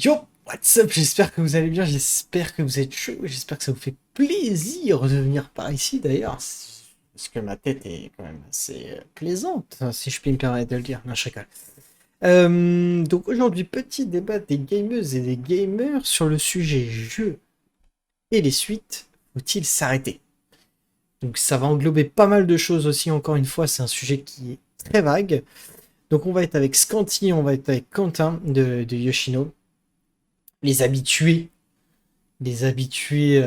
Yo, what's up? J'espère que vous allez bien, j'espère que vous êtes chaud, j'espère que ça vous fait plaisir de venir par ici d'ailleurs. Parce que ma tête est quand même assez plaisante, hein, si je puis me permettre de le dire. Non, je rigole. Donc aujourd'hui, petit débat des gameuses et des gamers sur le sujet jeux et les suites. Faut-il s'arrêter? Donc ça va englober pas mal de choses aussi, encore une fois, c'est un sujet qui est très vague. Donc on va être avec Scanty, on va être avec Quentin de Yoshino, les habitués les habitués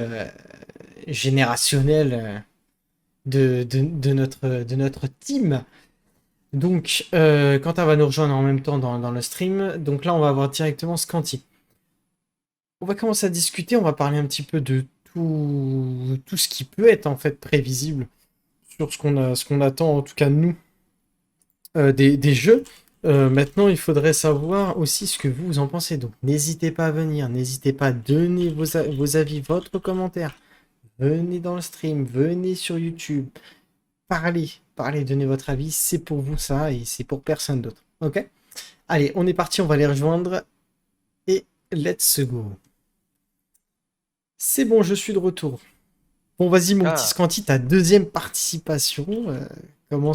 générationnels de notre team. Donc, Quentin va nous rejoindre en même temps dans le stream. Donc là, on va avoir directement Scanty. On va commencer à discuter, on va parler un petit peu de tout ce qui peut être en fait prévisible sur ce qu'on attend, en tout cas nous, des jeux. Maintenant, il faudrait savoir aussi ce que vous en pensez. Donc, n'hésitez pas à venir, n'hésitez pas à donner vos avis, votre commentaire. Venez dans le stream, venez sur YouTube, parlez, donnez votre avis, c'est pour vous ça et c'est pour personne d'autre. Ok? Allez, on est parti, on va les rejoindre et let's go. C'est bon, je suis de retour. Bon, vas-y, mon petit Ah, Scanty, ta deuxième participation. Comment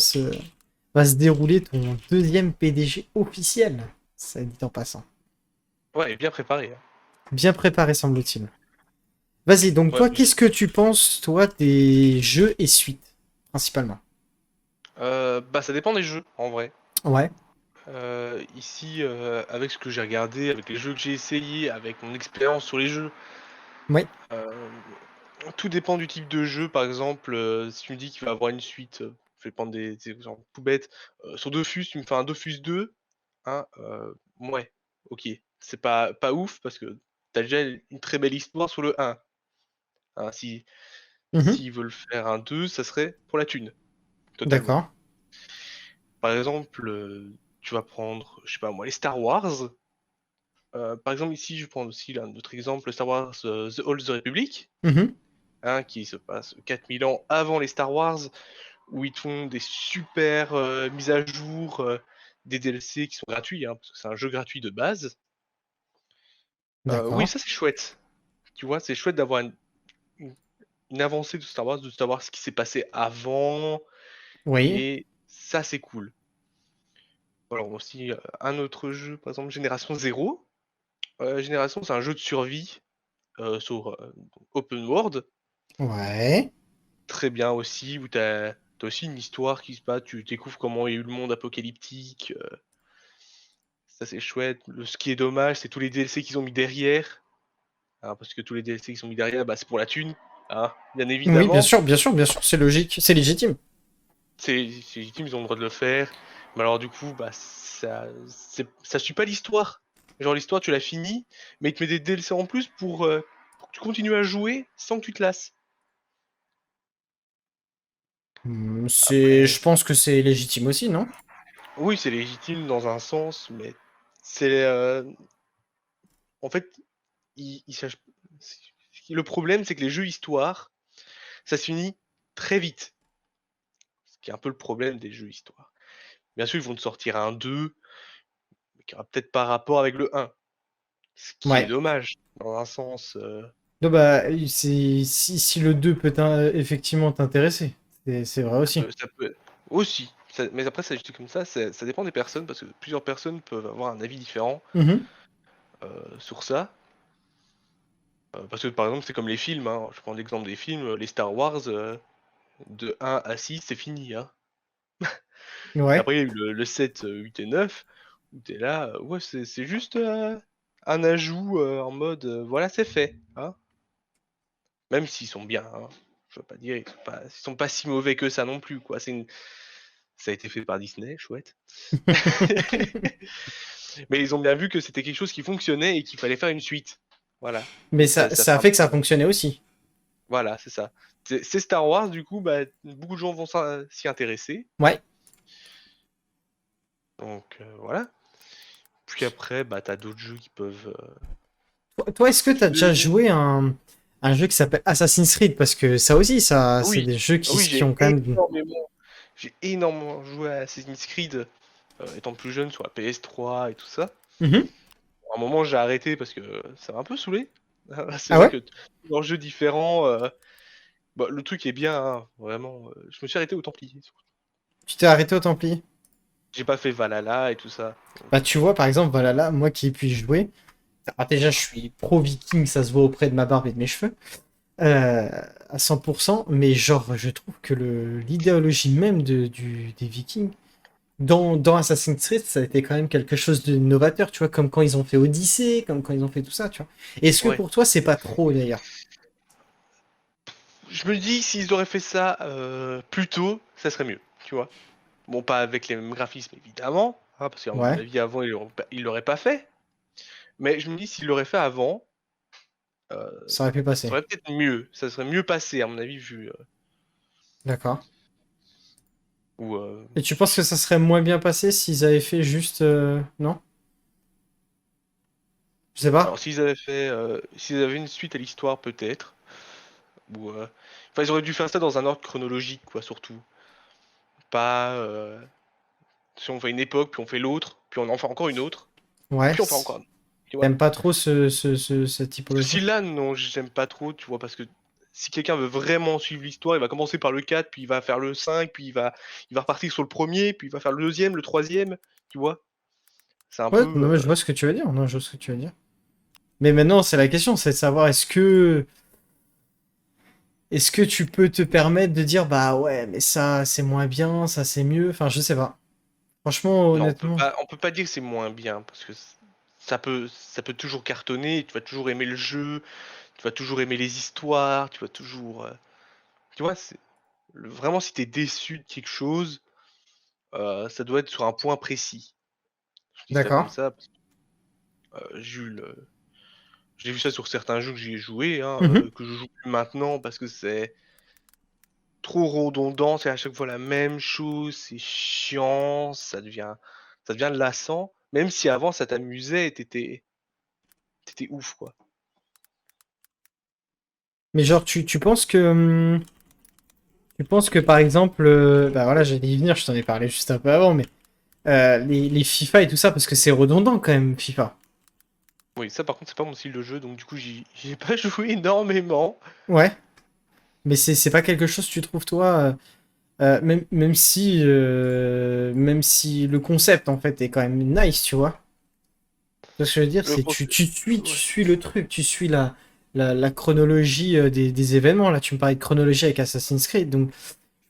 va se dérouler ton deuxième PDG officiel? Ça dit en passant. ouais, bien préparé, hein. Bien préparé, semble-t-il. Vas-y, donc Ouais, toi, qu'est-ce que tu penses, toi, des jeux et suites, principalement? bah ça dépend des jeux, en vrai. Ouais, Ici, avec ce que j'ai regardé, avec les jeux que j'ai essayés, avec mon expérience sur les jeux, ouais, euh, tout dépend du type de jeu. Par exemple, si tu me dis qu'il va avoir une suite, je vais prendre des exemples tout bêtes. Sur Dofus, tu me fais un Dofus 2, hein, ouais, ok. C'est pas ouf parce que t'as déjà une très belle histoire sur le 1. Hein, si mhm, s'ils veulent faire un 2, ça serait pour la thune, totalement. d'accord. Par exemple, tu vas prendre, je sais pas moi, les Star Wars. Par exemple, ici, je prends aussi là, un autre exemple, Star Wars The Old Republic, Mhm. hein, qui se passe 4000 ans avant les Star Wars, où ils te font des super mises à jour, des DLC qui sont gratuits, hein, parce que c'est un jeu gratuit de base. Oui, D'accord. ça c'est chouette. Tu vois, c'est chouette d'avoir une- une avancée de Star Wars, de savoir ce qui s'est passé avant, Oui. et ça c'est cool. Alors aussi, un autre jeu, par exemple, Génération Zéro. Génération, c'est un jeu de survie sur open world, Ouais. très bien aussi, où t'as aussi une histoire qui se passe, tu découvres comment il y a eu le monde apocalyptique, ça c'est chouette. Ce qui est dommage, c'est tous les DLC qu'ils ont mis derrière, hein, parce que tous les DLC qui sont mis derrière, bah, c'est pour la thune, hein, bien Oui, bien évidemment. sûr, bien sûr, bien sûr, c'est logique, c'est légitime. C'est légitime, ils ont le droit de le faire, mais alors du coup, bah, ça suit pas l'histoire. Genre l'histoire, tu l'as fini, mais ils te met des DLC en plus pour que tu continues à jouer sans que tu te lasses. Je Après, pense que c'est légitime aussi, non? oui, c'est légitime dans un sens, mais c'est en fait, ils cherchent- le problème, c'est que les jeux histoire, ça se finit très vite, ce qui est un peu le problème des jeux histoire. Bien sûr, ils vont te sortir un 2, mais qui aura peut-être pas rapport avec le un, ce qui est Ouais. dommage dans un sens. Donc, bah, si le 2 peut effectivement t'intéresser, c'est vrai aussi. Ça peut aussi. Mais après, ça, je dis comme ça dépend des personnes parce que plusieurs personnes peuvent avoir un avis différent Mhm. sur ça. Parce que par exemple, c'est comme les films, hein. Je prends l'exemple des films, les Star Wars, de 1 à 6, c'est fini, hein. Ouais. Après, il y a eu le 7, 8 et 9, où t'es là, ouais, c'est juste un ajout en mode, voilà, c'est fait, hein. Même s'ils sont bien, hein. Je veux pas dire, ils sont pas si mauvais que ça non plus, quoi. Ça a été fait par Disney, chouette. Mais ils ont bien vu que c'était quelque chose qui fonctionnait et qu'il fallait faire une suite. Voilà. Mais Ça, ça, ça ça fait a un fait que ça peu. fonctionnait aussi. Voilà, c'est ça. C'est Star Wars, du coup, bah, beaucoup de gens vont s'y intéresser. Ouais. Donc voilà. Puis après, bah, t'as d'autres jeux qui peuvent Toi, est-ce que t'as déjà fonctionner. joué un jeu qui s'appelle Assassin's Creed? Parce que ça aussi, ça, c'est Oui, des jeux oui, qui ont quand même. j'ai énormément joué à Assassin's Creed, étant plus jeune sur la PS3 et tout ça. Mhm. À un moment, j'ai arrêté parce que ça m'a un peu saoulé. C'est Ah vrai ouais? que leur jeu différent, bah, le truc est bien, hein, vraiment. Je me suis arrêté au Templier. Tu t'es arrêté au Templier? J'ai pas fait Valhalla et tout ça. Bah Donc, tu vois, par exemple, voilà là, moi qui ai pu y jouer, alors déjà je suis pro-viking, ça se voit auprès de ma barbe et de mes cheveux, à 100%, mais genre je trouve que l'idéologie même des vikings, dans Assassin's Creed, ça a été quand même quelque chose de novateur, tu vois, comme quand ils ont fait Odyssey, comme quand ils ont fait tout ça, tu vois. Est-ce que ouais. pour toi c'est pas trop d'ailleurs? Je me dis, s'ils auraient fait ça plus tôt, ça serait mieux, tu vois. Bon, pas avec les mêmes graphismes, évidemment, hein, parce qu'à mon Ouais, avis, avant, ils l'auraient pas fait. Mais je me dis, s'ils l'auraient fait avant, ça aurait pu ça passer. aurait peut-être mieux. Ça serait mieux passé, à mon avis, vu. D'accord. Ou, Et tu penses que ça serait moins bien passé s'ils avaient fait juste... Non? Je sais alors, pas. s'ils avaient une suite à l'histoire, peut-être. Ou, enfin, ils auraient dû faire ça dans un ordre chronologique, quoi, surtout. Pas. Si on fait une époque, puis on fait l'autre, puis on en fait encore une autre, Ouais. puis on fait encore une. Tu vois? T'aimes pas trop cette Ce typologie? style-là, non, j'aime pas trop, tu vois, parce que si quelqu'un veut vraiment suivre l'histoire, il va commencer par le 4, puis il va faire le 5, puis il va repartir sur le premier, puis il va faire le deuxième, le troisième, tu vois. C'est un Ouais, peu. non, mais je vois ce que tu veux dire. Non, je vois ce que tu veux dire. Mais maintenant, c'est la question, c'est de savoir est-ce que tu peux te permettre de dire bah ouais, mais ça c'est moins bien, ça c'est mieux. Enfin, je sais pas. Franchement, Non, honnêtement, on peut pas dire que c'est moins bien, parce que ça peut toujours cartonner, tu vas toujours aimer le jeu, tu vas toujours aimer les histoires, tu vas toujours. Tu vois, vraiment, si t'es déçu de quelque chose, ça doit être sur un point précis. Je dis ça comme d'accord. ça, parce que Jules. J'ai vu ça sur certains jeux que j'y ai joué, hein, Mhm. que je joue plus maintenant parce que c'est trop redondant, c'est à chaque fois la même chose, c'est chiant, ça devient lassant, même si avant ça t'amusait et t'étais ouf, quoi. Mais genre, tu penses que par exemple, bah voilà, j'allais y venir, je t'en ai parlé juste un peu avant, mais les FIFA et tout ça, parce que c'est redondant quand même, FIFA. Oui, ça par contre c'est pas mon style de jeu, donc du coup j'y ai pas joué énormément. Ouais. Mais c'est pas quelque chose, tu trouves, toi, même si le concept en fait est quand même nice, tu vois. Ce que je veux dire, Le c'est tu, concept, tu suis, tu ouais. suis le truc, tu suis la chronologie des événements. Là, tu me parlais de chronologie avec Assassin's Creed, donc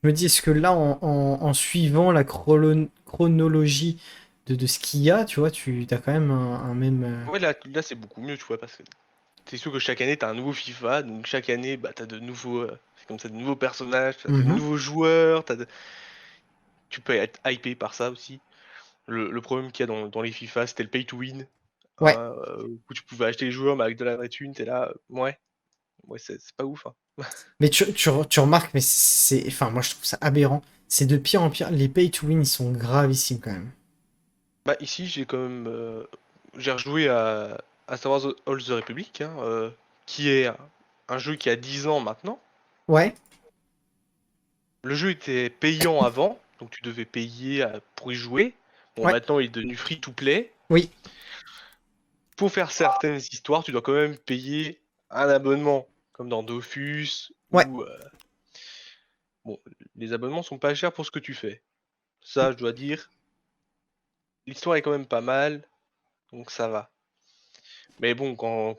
je me dis, est-ce que là, en suivant la chronologie de ce qu'il y a, tu vois, tu as quand même un même. Ouais, là c'est beaucoup mieux, tu vois, parce que c'est sûr que chaque année t'as un nouveau FIFA, donc chaque année bah t'as de nouveaux, c'est comme ça, de nouveaux personnages, t'as de Mhm. nouveaux joueurs, tu peux être hypé par ça aussi. Le problème qu'il y a dans les FIFA, c'était le pay to win. Ouais. Hein, où tu pouvais acheter les joueurs, mais avec de la vraie thune, t'es là, ouais, c'est pas ouf. Hein. Mais tu remarques, mais enfin, moi je trouve ça aberrant. C'est de pire en pire. Les pay to win, ils sont gravissimes quand même. Bah, ici, j'ai quand même. J'ai rejoué à Star Wars All the Republic, hein, qui est un jeu qui a 10 ans maintenant. Ouais, Le jeu était payant avant, donc tu devais payer pour y jouer. Bon, ouais, maintenant, il est devenu free to play. oui, Pour faire certaines histoires, tu dois quand même payer un abonnement, comme dans Dofus, ouais. ou bon, les abonnements sont pas chers pour ce que tu fais. Ça, je dois dire, l'histoire est quand même pas mal, donc ça va. Mais bon, quand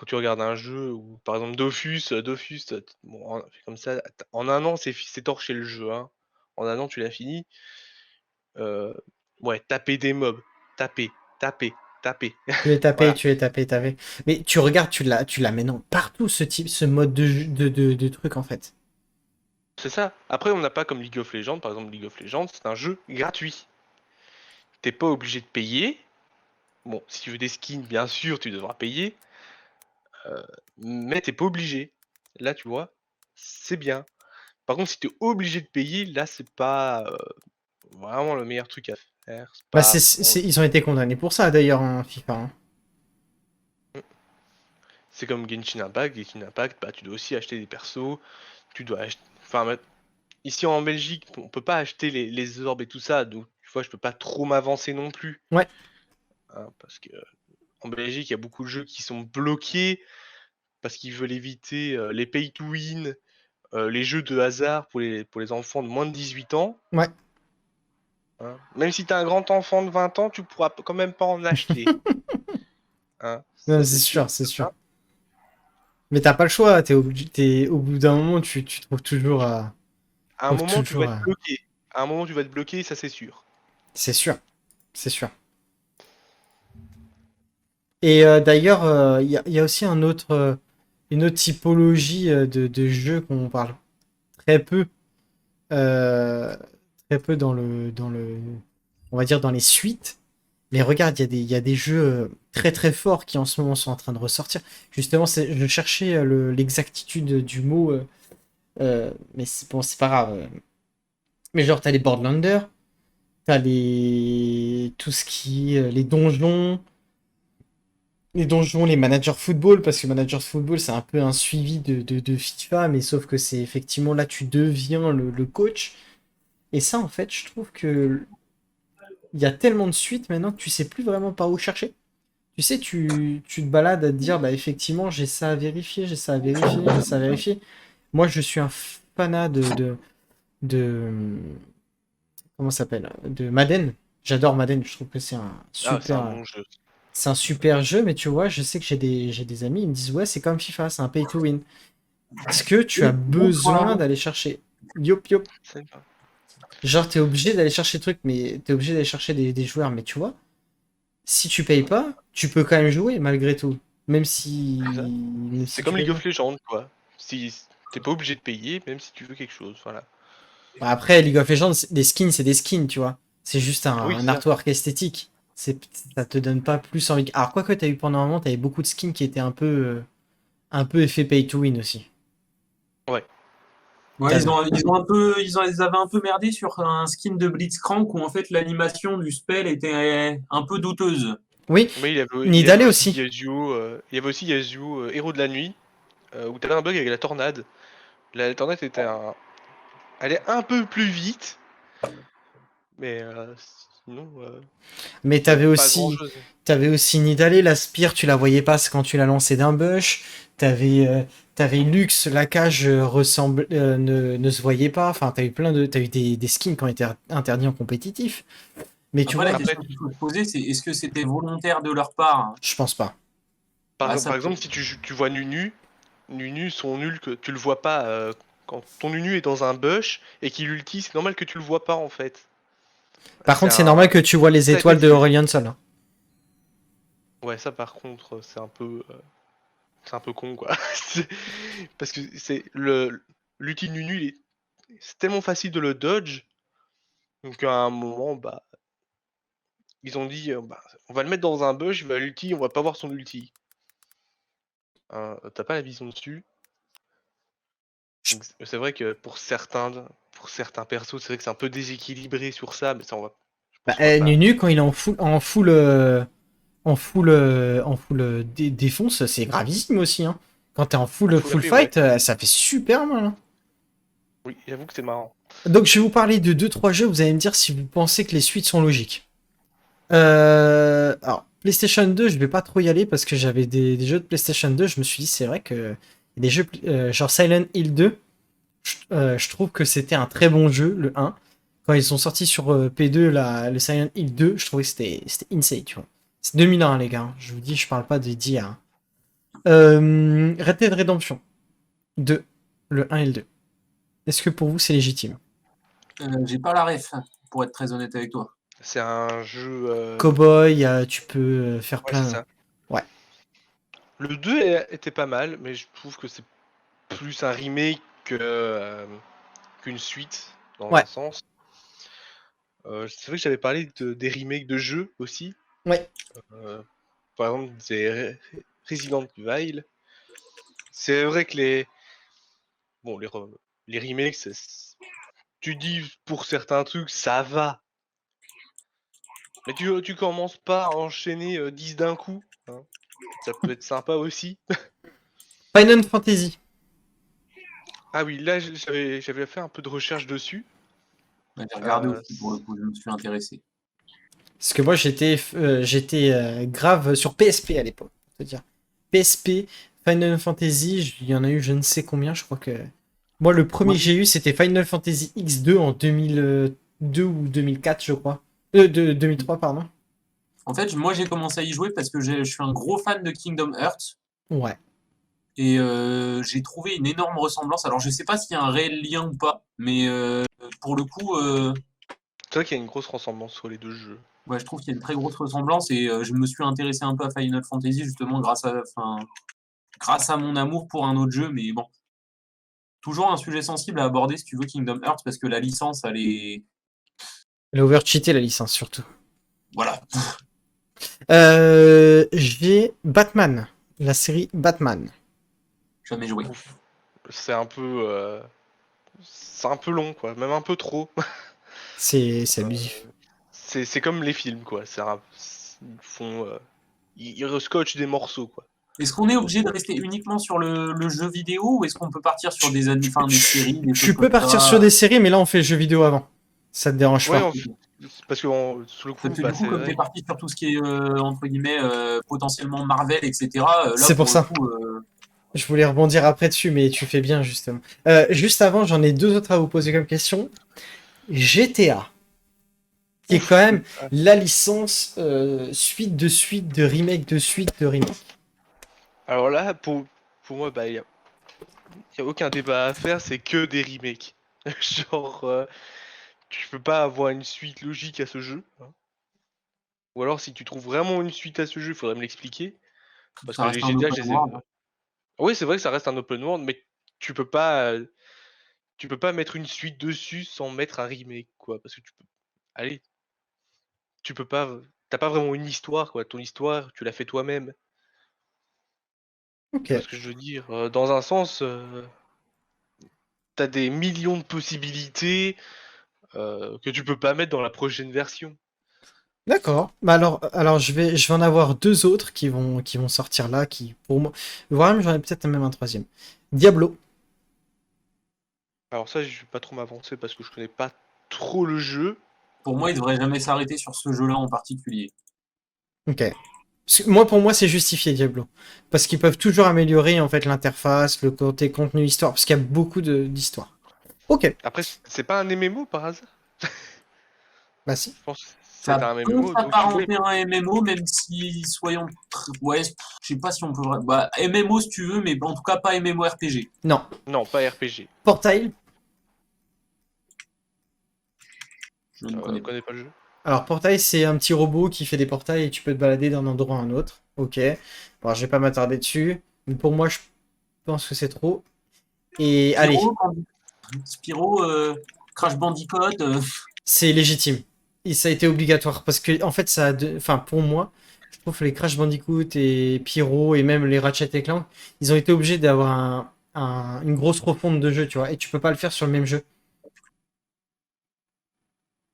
tu regardes un jeu ou par exemple Dofus, bon, comme ça, en un an, c'est torché le jeu, hein. En un an, tu l'as fini. Euh, ouais, taper des mobs, taper, taper, taper. Voilà, Tu es tapé, taper. Mais tu regardes, tu l'as maintenant partout ce mode de truc en fait. c'est ça. Après, on n'a pas comme League of Legends. Par exemple, League of Legends, c'est un jeu gratuit. T'es pas obligé de payer. Bon, si tu veux des skins, bien sûr, tu devras payer. Mais t'es pas obligé. Là, tu vois, c'est bien. Par contre, si t'es obligé de payer, là, c'est pas vraiment le meilleur truc à faire. C'est Bah, pas vraiment. ils ont été condamnés pour ça d'ailleurs en FIFA, hein. C'est comme Genshin Impact. Genshin Impact, bah, tu dois aussi acheter des persos. Tu dois acheter. Enfin, ici en Belgique, on peut pas acheter les orbes et tout ça. Donc, tu vois, je peux pas trop m'avancer non plus. Ouais. Hein, parce que en Belgique, il y a beaucoup de jeux qui sont bloqués parce qu'ils veulent éviter les pay to win, les jeux de hasard pour les enfants de moins de 18 ans. Ouais. Hein. Même si t'as un grand enfant de 20 ans, tu pourras quand même pas en acheter. Hein. Non, Ça, c'est c'est sûr. sûr, c'est sûr. Mais t'as pas le choix, au bout d'un moment, tu trouves toujours À un trouves moment, tu vas toujours être bloqué. À un moment, tu vas être bloqué, ça c'est sûr. c'est sûr, c'est sûr. Et d'ailleurs, il y a aussi une autre typologie de jeux qu'on parle très peu, euh, très peu on va dire dans les suites. Mais regarde, il y a des jeux très très forts qui en ce moment sont en train de ressortir. Justement, je cherchais l'exactitude du mot, mais c'est bon, c'est pas grave. Mais genre, t'as les Borderlanders, t'as tout ce qui est les donjons, les managers football, parce que managers football, c'est un peu un suivi de FIFA, mais sauf que c'est effectivement là, tu deviens le coach. Et ça, en fait, je trouve que il y a tellement de suites maintenant que tu sais plus vraiment par où chercher. Tu sais, tu te balades à te dire, bah effectivement, j'ai ça à vérifier, j'ai ça à vérifier, j'ai ça à vérifier. Moi, je suis un fanat de comment ça s'appelle? De Madden. J'adore Madden, je trouve que Ah, c'est un bon jeu. c'est un super jeu, mais tu vois, je sais que j'ai des amis, ils me disent, ouais, c'est comme FIFA, c'est un pay to win. Parce que tu as Bon pour besoin d'aller chercher. Yop, yop. C'est pas- Genre, t'es obligé d'aller chercher le truc, mais t'es obligé d'aller chercher des joueurs, mais tu vois, si tu payes pas, tu peux quand même jouer malgré tout. c'est ça. Même C'est si tu comme payes League pas. of Legends, quoi. Si t'es pas obligé de payer, même si tu veux quelque chose, voilà. Bah, après, League of Legends, des skins, c'est des skins, tu vois. C'est juste Oui, un c'est ça. artwork esthétique. Ça te donne pas plus envie. Alors, quoi que t'as eu pendant un moment, t'avais beaucoup de skins qui étaient un peu effet pay to win aussi. Ouais. Ouais, T'avais- ils avaient un peu merdé sur un skin de Blitzcrank où en fait l'animation du spell était un peu douteuse. Oui, Mais il y avait Nidalé aussi aussi. Yasuo, Héros de la nuit, où t'avais un bug avec la tornade. La tornade allait un peu plus vite, mais sinon, Mais il y avait pas grand chose. t'avais aussi Nidalé, la spire, tu la voyais pas c'est quand tu la lançais d'un bush. T'avais Lux, la cage ne se voyait pas. Enfin, t'as eu des skins qui ont été interdits en compétitif. Mais tu Après, la vois, Après, question qu'il faut se poser, c'est est-ce que c'était volontaire de leur part? je pense pas. Bah, ça par peut. exemple, si tu vois Nunu, son nul, que tu le vois pas, quand ton Nunu est dans un bush et qu'il ulti, c'est normal que tu le vois pas en fait. Par C'est contre, c'est normal un. que tu vois les Ça a été étoiles de voulu. Aurelion Sol, hein. Ouais, ça par contre, c'est un peu con quoi. Parce que c'est l'ulti Nunu, c'est tellement facile de le dodge, donc à un moment, bah, ils ont dit, bah, on va le mettre dans un bush, il va l'ulti, on va pas voir son ulti. Hein, t'as pas la vision dessus. Je- Donc c'est vrai que pour certains persos, c'est vrai que c'est un peu déséquilibré sur ça, mais ça, je Bah, pense qu'on va pas. Nunu, quand il est en full défonce, c'est gravissime aussi, hein. Quand t'es en En full full AP, ouais. fight, ça fait super mal, hein. Oui, j'avoue que c'est marrant. Donc, je vais vous parler de deux trois jeux, vous allez me dire si vous pensez que les suites sont logiques. Alors, PlayStation 2, je vais pas trop y aller parce que j'avais des jeux de PlayStation 2, je me suis dit, c'est vrai que des jeux genre Silent Hill 2, je trouve que c'était un très bon jeu, le 1. Quand ils sont sortis sur P2, le Silent Hill 2, je trouvais que c'était insane, tu vois. C'est 2001, les gars, hein. Je vous dis, je parle pas d'hier, hein. Red Dead Redemption 2, le 1 et le 2. Est-ce que pour vous, c'est légitime? J'ai pas la ref, pour être très honnête avec toi. C'est un jeu. Cowboy, tu peux faire Ouais, c'est plein. ça. Ouais. Le 2 était pas mal, mais je trouve que c'est plus un remake qu'une suite, dans Ouais. un sens. C'est vrai que j'avais parlé des remakes de jeux aussi. Ouais. Euh, Par exemple, Resident Evil. C'est vrai que bon, les remakes, tu dis pour certains trucs, ça va. Mais tu commences pas à enchaîner 10 d'un coup. Hein. Ça peut être sympa aussi. Final Fantasy. Ah oui, là j'avais fait un peu de recherche dessus. J'ai regardé Euh, aussi pour le coup, je me suis intéressé. Parce que moi, j'étais grave sur PSP à l'époque. C'est-à-dire PSP, Final Fantasy, il y en a eu je ne sais combien, je crois que. Moi, le premier Moi, que j'ai eu, c'était Final Fantasy X2 en 2002 ou 2004, je crois. 2003, pardon. en fait, moi j'ai commencé à y jouer parce que je suis un gros fan de Kingdom Hearts Ouais. et j'ai trouvé une énorme ressemblance. Alors je sais pas s'il y a un réel lien ou pas, mais pour le coup, C'est vrai qu'il y a une grosse ressemblance sur les deux jeux. ouais, je trouve qu'il y a une très grosse ressemblance et je me suis intéressé un peu à Final Fantasy justement grâce à mon amour pour un autre jeu, mais bon, toujours un sujet sensible à aborder si tu veux Kingdom Hearts parce que la licence, elle est, Elle a overcheaté la licence, surtout. voilà, J'ai Batman. La série Batman. jamais joué. Ouf. C'est un peu, c'est un peu long, quoi. Même un peu trop. C'est Euh, abusif. c'est comme les films, quoi. Ils font, ils rescotchent des morceaux, quoi. Est-ce qu'on est obligé de rester uniquement sur le jeu vidéo ou est-ce qu'on peut partir sur des séries, des choses Tu comme peux partir sur ça? des séries, mais là, on fait le jeu vidéo avant. Ça te dérange Ouais, pas. parce que sur le coup, Parce que bah, du coup, c'est comme tu es vrai. parti sur tout ce qui est, entre guillemets, potentiellement Marvel, etc., là, C'est pour pour le ça. coup, Je voulais rebondir après dessus, mais tu fais bien, justement. Juste avant, j'en ai deux autres à vous poser comme question. GTA, qui est quand Ouf. même la licence suite de remake de suite de remake. Alors là, pour moi, bah, y a aucun débat à faire, c'est que des remakes. Genre, tu peux pas avoir une suite logique à ce jeu, hein. Ou alors, si tu trouves vraiment une suite à ce jeu, il faudrait me l'expliquer. Parce ça que reste les un GTA, open je les world, aime. hein. Oui, c'est vrai que ça reste un open world, mais tu peux pas, euh, tu peux pas mettre une suite dessus sans mettre un remake, quoi. Parce que tu peux. Allez, tu peux pas. T'as pas vraiment une histoire, quoi. Ton histoire, tu l'as fait toi-même. Ok, Tu vois ce que je veux dire? Dans un sens, t'as des millions de possibilités que tu peux pas mettre dans la prochaine version. d'accord. Bah alors je vais en avoir deux autres qui vont sortir là, qui pour moi, voire même j'en ai peut-être même un troisième. Diablo. Alors ça, je vais pas trop m'avancer parce que je connais pas trop le jeu. Pour moi, ils devraient jamais s'arrêter sur ce jeu-là en particulier. Ok. Moi, pour moi, c'est justifié Diablo, parce qu'ils peuvent toujours améliorer en fait l'interface, le côté contenu histoire, parce qu'il y a beaucoup d'histoires. Ok. Après, c'est pas un MMO par hasard? Bah si. Je pense que c'est Ça un peut MMO, donc ouais. s'apparenter à un MMO, même si, ouais, je sais pas si on peut. Bah, MMO si tu veux, mais en tout cas pas MMORPG. Non. Non, pas RPG. Portail. Je ne connais Je pas. connais pas le jeu. Alors Portail, c'est un petit robot qui fait des portails et tu peux te balader d'un endroit à un autre. Ok. Bon, je vais pas m'attarder dessus, mais pour moi, je pense que c'est trop. Et allez, Spyro, Crash Bandicoot, c'est légitime. Et ça a été obligatoire parce que en fait, enfin pour moi, je trouve que les Crash Bandicoot et Pyro et même les Ratchet et Clank, ils ont été obligés d'avoir une grosse refonte de jeu, tu vois. Et tu peux pas le faire sur le même jeu.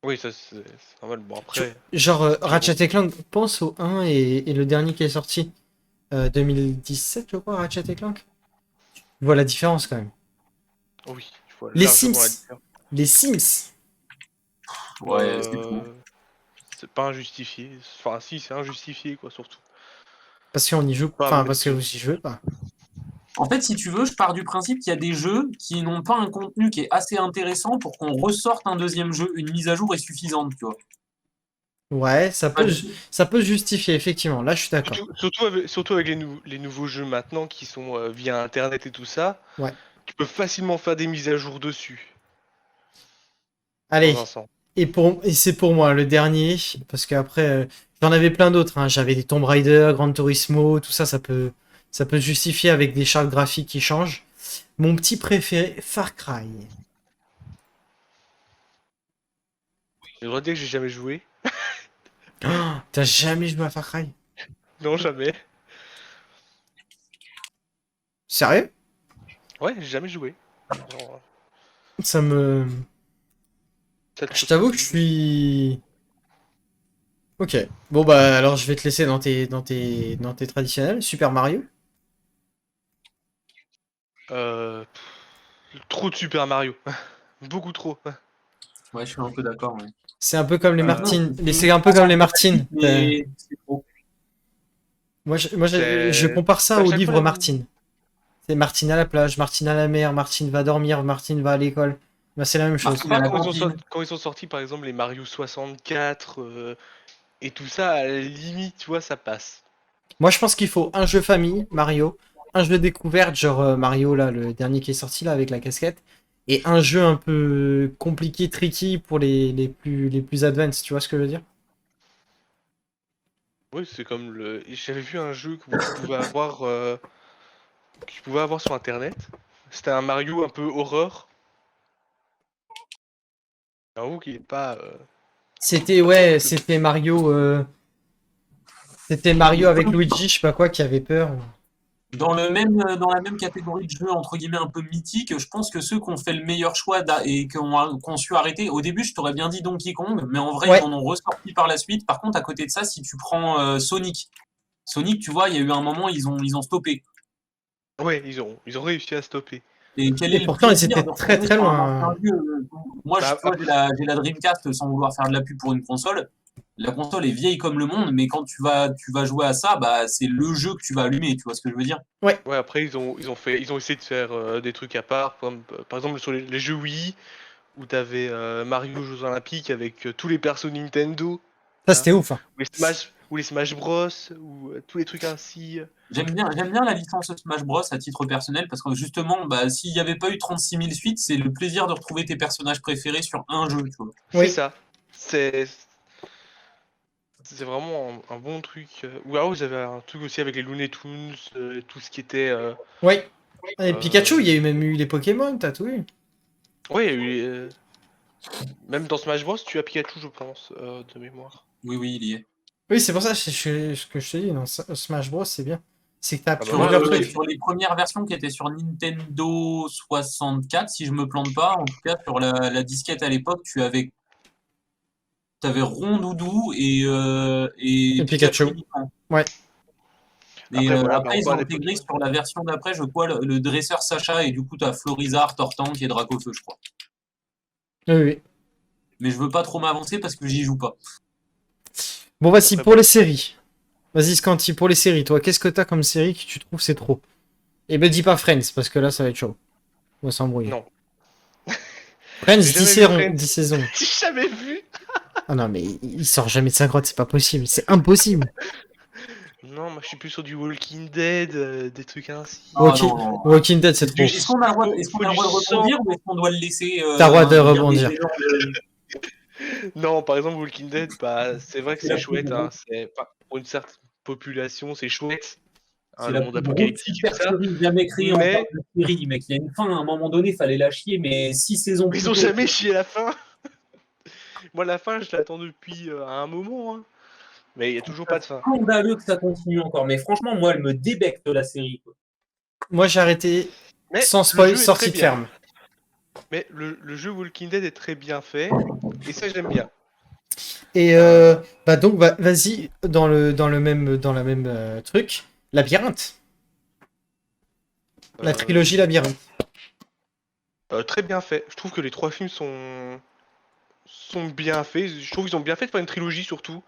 Oui, ça c'est normal. Bon Tu- après, Genre Spyro. Ratchet et Clank, pense au 1 et le dernier qui est sorti 2017, je crois, Ratchet et Clank. Tu vois la différence quand même. Oui, je vois Les largement la Sims. différence. Les Sims. ouais, c'est tout. C'est pas injustifié. Enfin, si, c'est injustifié, quoi, surtout. Parce qu'on y joue. Pas Enfin, mettre parce que ce. vous y jouez pas. En fait, si tu veux, je pars du principe qu'il y a des jeux qui n'ont pas un contenu qui est assez intéressant pour qu'on ressorte un deuxième jeu. Une mise à jour est suffisante, tu vois. Ouais, Pas- ça peut se justifier, effectivement. Là, je suis d'accord. Surtout avec les nouveaux jeux maintenant qui sont via Internet et tout ça, Ouais. tu peux facilement faire des mises à jour dessus, Allez. dans un sens. Et c'est pour moi le dernier. Parce qu'après, j'en avais plein d'autres, hein. J'avais des Tomb Raider, Gran Turismo, tout ça, ça peut se justifier avec des chartes graphiques qui changent. Mon petit préféré, Far Cry. J'ai le droit de dire que j'ai jamais joué. Oh, t'as jamais joué à Far Cry? Non, jamais. Sérieux? Ouais, j'ai jamais joué. Genre, Ça me... ça te Je choque t'avoue que je plus. suis... Ok. Bon bah alors je vais te laisser dans tes traditionnels. Super Mario. Trop de Super Mario. Beaucoup trop. Ouais, je suis un peu d'accord. Ouais. C'est un peu comme les Non, Martines. C'est un peu comme les Martines. mais c'est trop. Je compare ça à au chaque fois livre la même- Martine. C'est Martine à la plage, Martine à la mer, Martine va dormir, Martine va à l'école. Bah, c'est la même chose. Martine à la Quand cantine. quand ils sont sortis, par exemple, les Mario 64 et tout ça, à la limite, tu vois, ça passe. Moi, je pense qu'il faut un jeu famille, Mario, un jeu découverte, genre Mario, là, le dernier qui est sorti, là, avec la casquette, et un jeu un peu compliqué, tricky pour les plus advanced, tu vois ce que je veux dire? Oui, c'est comme le. J'avais vu un jeu que tu pouvais avoir sur internet. C'était un Mario un peu horreur. J'avoue qu'il est pas. C'était, Pas top ouais, top. c'était Mario avec Luigi, je sais pas quoi, qui avait peur. Dans la même catégorie de jeux entre guillemets un peu mythiques, je pense que ceux qui ont fait le meilleur choix et qui ont su arrêter, au début je t'aurais bien dit Donkey Kong, mais en vrai ils Ouais, en ont ressorti par la suite. Par contre, à côté de ça, si tu prends Sonic, tu vois, il y a eu un moment, ils ont stoppé. Ouais, ils ont réussi à stopper. Et quel et est le pourtant, ils plaisir étaient de très retourner très sur un loin. ancien jeu? Moi, Bah, tu vois, j'ai la Dreamcast sans vouloir faire de la pub pour une console. La console est vieille comme le monde, mais quand tu vas jouer à ça, bah, c'est le jeu que tu vas allumer, tu vois ce que je veux dire? Ouais, ouais, après ils ont essayé de faire des trucs à part, par exemple sur les jeux Wii où t'avais Mario Jeux Olympiques avec tous les persos Nintendo, ça hein, c'était ouf, hein. ou les Smash Bros, ou tous les trucs ainsi. J'aime bien la licence Smash Bros à titre personnel parce que justement, bah, s'il n'y avait pas eu 36 000 suites, c'est le plaisir de retrouver tes personnages préférés sur un jeu, tu vois. C'est Oui, ça. C'est c'est vraiment un bon truc. Ou alors vous avez un truc aussi avec les Looney Tunes, tout ce qui était. oui. Et Pikachu, Euh, il y a eu même eu les Pokémon, t'as tout eu. Ouais, il y a eu, même dans Smash Bros, tu as Pikachu, je pense, de mémoire. Oui, oui, il y est. Oui, c'est pour ça ce que je te dis, dans Smash Bros, c'est bien. C'est que t'as Ah bah Sur, ouais, plusieurs moi euh, j'ai. trucs. sur les premières versions qui étaient sur Nintendo 64, si je me plante pas, en tout cas sur la disquette à l'époque, tu avais Rondoudou et Et Pikachu Pikachu. uniquement. Ouais. Après voilà, par Après, ils rapport ont à l'époque. intégré sur la version d'après, je crois, le dresseur Sacha, et du coup, tu as Florizard, Tortank et Dracofeu, je crois. Oui, oui. Mais je veux pas trop m'avancer parce que j'y joue pas. Bon, vas-y, Après pour les voilà. séries. Vas-y, Scanty, pour les séries, toi, qu'est-ce que t'as comme série que tu trouves c'est trop? Et me dis pas Friends, parce que là, ça va être chaud. On va s'embrouiller. Non. Friends, J'ai 10 jamais vu saisons. Friends. 10 saisons. J'ai jamais vu. Ah non, mais il sort jamais de sa grotte, c'est pas possible. C'est impossible. Non, moi je suis plus sur du Walking Dead, des trucs ainsi. Ah non, non. Walking Dead, c'est trop. Est-ce qu'on a le droit, Il est-ce qu'on faut a le du droit de sang. rebondir ou est-ce qu'on doit le laisser T'as le droit de dire rebondir. des gens Non, par exemple Walking Dead, bah c'est vrai que c'est c'est la plus chouette, grosse, hein. Pour une certaine population, c'est chouette, hein, c'est le la monde plus grosse apocalyptique, tout ça. supercherie jamais créée en termes Mais de série, mec. Il y a une fin, à un moment donné, fallait la chier, mais 6 saisons ils plus ont tôt. jamais chié la fin. Moi la fin, je l'attends depuis un moment, hein. Mais il y a toujours pas de fin. Scandaleux que ça continue encore. Mais franchement, moi, elle me débecte la série, quoi. Moi, j'ai arrêté Mais sans le spoil, jeu est très sortie de bien. ferme. Mais le jeu Walking Dead est très bien fait, et ça j'aime bien. Et Euh, bah donc, vas-y, dans la même truc. Labyrinthe. La euh, trilogie Labyrinthe. Très bien fait. Je trouve que les trois films sont bien faits. Je trouve qu'ils ont bien fait de faire une trilogie surtout.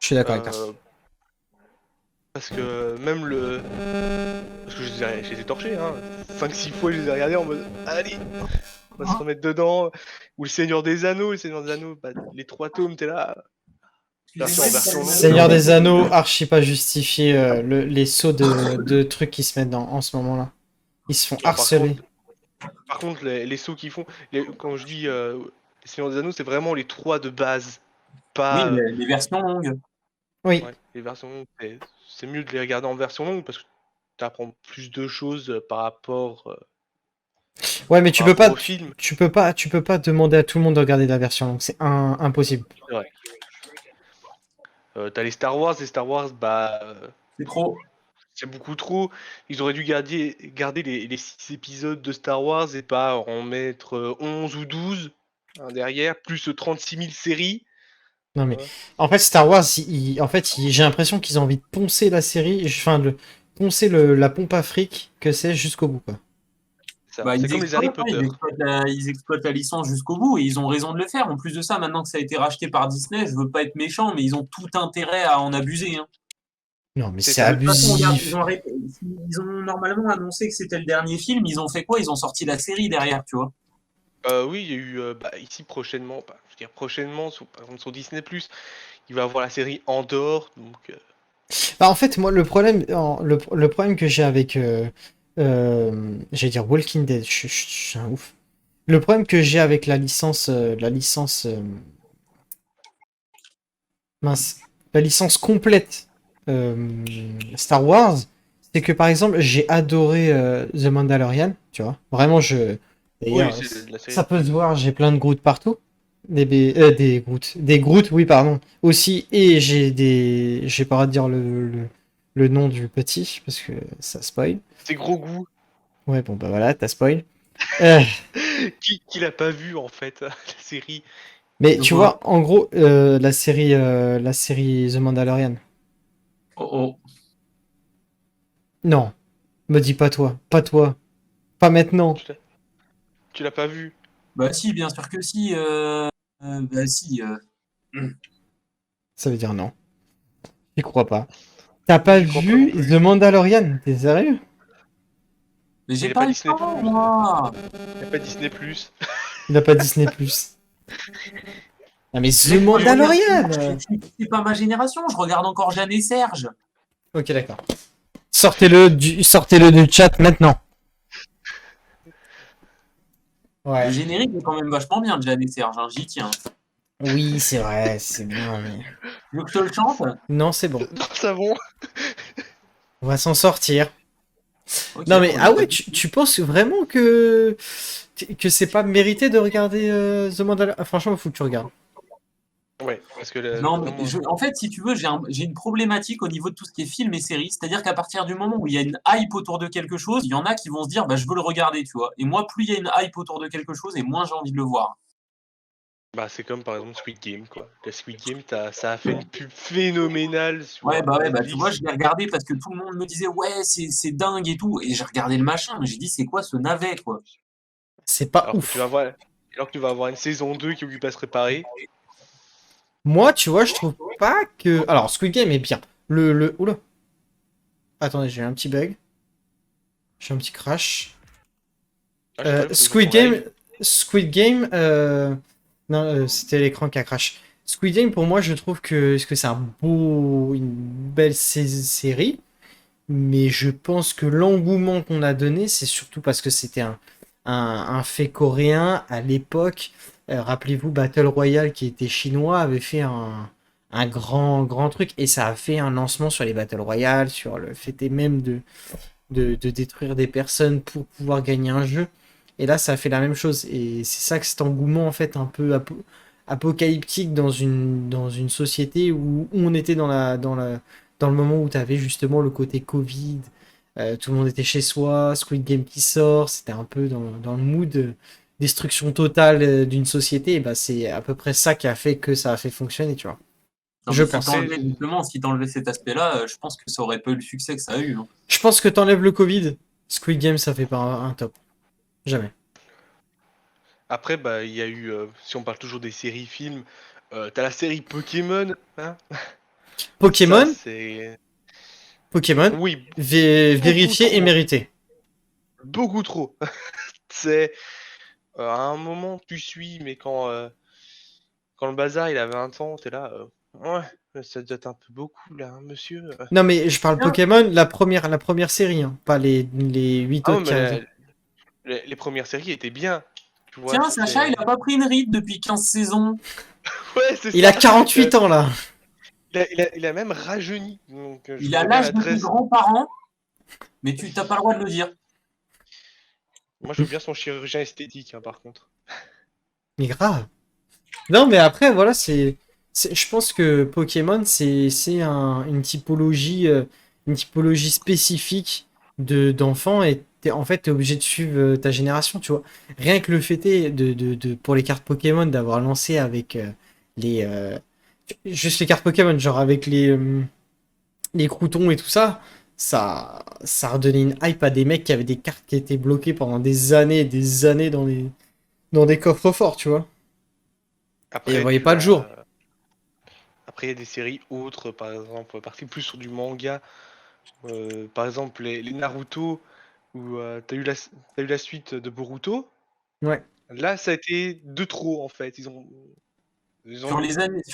Je suis d'accord avec toi. Euh, Parce que même le. Parce que je les ai torchés, hein. 5-6 fois je les ai regardés en mode. Allez, on va se remettre dedans. Ou le Seigneur des Anneaux. Le Seigneur des Anneaux, bah, les trois tomes, t'es là. Version longue. Seigneur des Anneaux, archi pas justifié les sauts de trucs qui se mettent en ce moment-là. Ils se font Non, harceler. par contre les sauts qu'ils font. Quand je dis les Seigneur des Anneaux, c'est vraiment les trois de base. Oui, Pas. les versions longues. Oui. Ouais, les versions longues, c'est mieux de les regarder en version longue parce que tu apprends plus de choses Ouais, mais par rapport au film. tu peux pas demander à tout le monde de regarder la version longue. C'est impossible. C'est vrai. T'as les Star Wars, bah, C'est trop. c'est beaucoup trop. Ils auraient dû garder les 6 épisodes de Star Wars et pas en mettre 11 ou 12 hein, derrière, plus 36 000 séries. Non mais Hein. en fait Star Wars, j'ai l'impression qu'ils ont envie de poncer la série, enfin de poncer la pompe à fric que c'est jusqu'au bout quoi. ça. Bah, C'est ils comme les Harry exploitent, hein, Potter. ils exploitent la licence jusqu'au bout et ils ont raison de le faire. En plus de ça, maintenant que ça a été racheté par Disney, je veux pas être méchant, mais ils ont tout intérêt à en abuser, hein. Non, mais C'est c'est ça. De toute façon, regarde, abusif. ils ont normalement annoncé que c'était le dernier film. Ils ont fait quoi? Ils ont sorti la série derrière, tu vois. Oui, il y a eu ici prochainement, je veux dire prochainement, par exemple sur Disney+, il va avoir la série Andor, donc Bah, en fait, moi, le problème que j'ai avec, j'allais dire Walking Dead, je suis un ouf. Le problème que j'ai avec mince, la licence complète euh, Star Wars, c'est que par exemple, j'ai adoré The Mandalorian, tu vois. Vraiment, oui, d'ailleurs, c'est la ça série. peut se voir, j'ai plein de Groot partout. Des Groot. Des Groot, oui, pardon. Aussi, et j'ai pas le droit de dire le nom du petit, parce que ça spoil. C'est gros goût. Ouais, bon, bah voilà, t'as spoil. Euh, Qui l'a pas vu en fait, la série? mais De tu quoi? vois, en gros, la série The Mandalorian. Oh oh. Non, me dis pas toi, pas toi, pas maintenant. Tu l'as tu l'as pas vu? Bah si, bien sûr que si. Bah si. Ça veut dire non. J'y crois pas. T'as Moi pas j'y crois pas non vu plus. The Mandalorian? T'es sérieux? Mais Il j'ai n'y a pas pas le Disney+. temps, moi. Il n'y a pas Disney+. Il a pas Disney+. Ah mais The Mec, moi je regarde. Mandalorian! C'est pas ma génération. Je regarde encore Jeanne et Serge. Ok, d'accord. Sortez-le du chat maintenant. Le Ouais. générique est quand même vachement bien de Jeanne et Serge, hein, j'y tiens. Oui, c'est vrai, c'est bien, mais... Tu veux que je te le chante? Non, c'est bon. Dans le savon. On va s'en sortir. Ok, Non mais, bon, y a ah pas ouais, de souci. tu penses vraiment que c'est pas mérité de regarder The Mandalorian? Ah, franchement, faut que tu regardes. Ouais, parce que Non, mais vraiment. en fait, si tu veux, j'ai une problématique au niveau de tout ce qui est film et séries. C'est-à-dire qu'à partir du moment où il y a une hype autour de quelque chose, il y en a qui vont se dire, bah, je veux le regarder, tu vois. Et moi, plus il y a une hype autour de quelque chose, et moins j'ai envie de le voir. Bah, c'est comme par exemple Squid Game, quoi. La Squid Game, ça a fait une pub phénoménale sur Ouais, bah, tu vois, Netflix. je l'ai regardé parce que tout le monde me disait, ouais, c'est dingue et tout. Et j'ai regardé le machin, mais j'ai dit, c'est quoi ce navet, quoi. C'est pas Alors que tu vas ouf. avoir, alors que tu vas avoir une saison 2 qui occupe à se préparer. Moi, tu vois, je trouve pas que... Alors, Squid Game est bien. Oula. Attendez, j'ai eu un petit bug. J'ai un petit crash. Ah, je sais pas, peut-être que Squid ton Game... live. Squid Game... Non, c'était l'écran qui a crash. Squid Game, pour moi, je trouve que c'est une belle série. Mais je pense que l'engouement qu'on a donné, c'est surtout parce que c'était un fait coréen à l'époque. Rappelez-vous, Battle Royale, qui était chinois, avait fait un grand truc. Et ça a fait un lancement sur les Battle Royale, sur le fait même de détruire des personnes pour pouvoir gagner un jeu. Et là, ça a fait la même chose. Et c'est ça que cet engouement, en fait, un peu apocalyptique dans une société où on était dans le moment où tu avais justement le côté Covid. Tout le monde était chez soi, Squid Game qui sort, c'était un peu dans le mood destruction totale d'une société. Et bah, c'est à peu près ça qui a fait que ça a fait fonctionner, tu vois. Non, Je mais si pense. Après, t'enlevais, justement, si t'enlevais cet aspect-là, je pense que ça aurait pas eu le succès que ça a eu, hein. Je pense que t'enlèves le Covid, Squid Game, ça fait pas un top. Jamais. bah, il y a eu, si on parle toujours des séries films, t'as la série Pokémon, hein. Ça, Pokémon, c'est. Pokémon, Oui, beaucoup vérifié et trop. mérité. Beaucoup trop. C'est. À un moment, tu suis, mais quand le bazar il a 20 ans, t'es là. Ouais, ça doit être un peu beaucoup là, hein, monsieur. Non, mais je parle Tiens, Pokémon, la première série, hein, pas les 8 Ah ouais, autres mais qui arrivent. les premières séries étaient bien. Tu vois, tiens, Sacha, il c'était. a pas pris une ride depuis 15 saisons. Ouais, c'est Il a ça. 48 ans là. Il a même rajeuni. Donc, je Il a voudrais bien l'âge de tes l'adresse. grands-parents, mais tu t'as pas le droit de le dire. Moi, je veux bien son chirurgien esthétique, hein, par contre. Mais grave. Non, mais après, voilà, je pense que Pokémon, une typologie spécifique d'enfants et en fait, t'es obligé de suivre ta génération, tu vois. Rien que le fait est pour les cartes Pokémon d'avoir lancé avec les, juste les cartes Pokémon, genre avec les croutons et tout ça, ça redonnait une hype à des mecs qui avaient des cartes qui étaient bloquées pendant des années et des années dans des coffres forts, tu vois. Et Après, elles voyaient tu pas le jour. as... Après, il y a des séries autres, par exemple, parties plus sur du manga. Par exemple, les Naruto, où t'as eu la suite de Boruto. Ouais. Là, ça a été de trop, en fait. Ils ont... Sur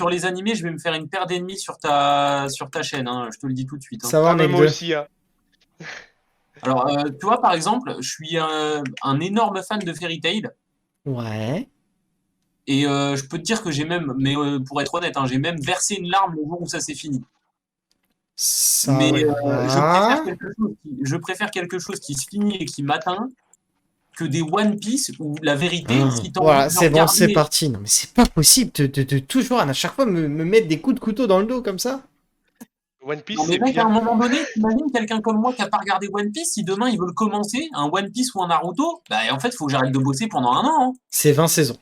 les animés, je vais me faire une paire d'ennemis sur ta chaîne, hein, je te le dis tout de suite. Hein. Ça va, Ah, on est mais que moi deux. aussi, hein. Alors, tu vois, par exemple, je suis un énorme fan de Fairy Tail. Ouais. Et je peux te dire que j'ai même, mais pour être honnête, hein, j'ai même versé une larme le jour où ça s'est fini. Ça Mais va. je préfère quelque chose qui se finit et qui m'atteint que des One Piece où la vérité, Ah, si t'as envie voilà, de le c'est bon, c'est regarder. parti. Non, mais c'est pas possible de toujours, à chaque fois, me mettre des coups de couteau dans le dos comme ça. One Piece, Non mais c'est mec, à bien. un moment donné, t'imagines quelqu'un comme moi qui a pas regardé One Piece, si demain il veut le commencer, un One Piece ou un Naruto, bah en fait, faut que j'arrête de bosser pendant un an. Hein. C'est 20 saisons.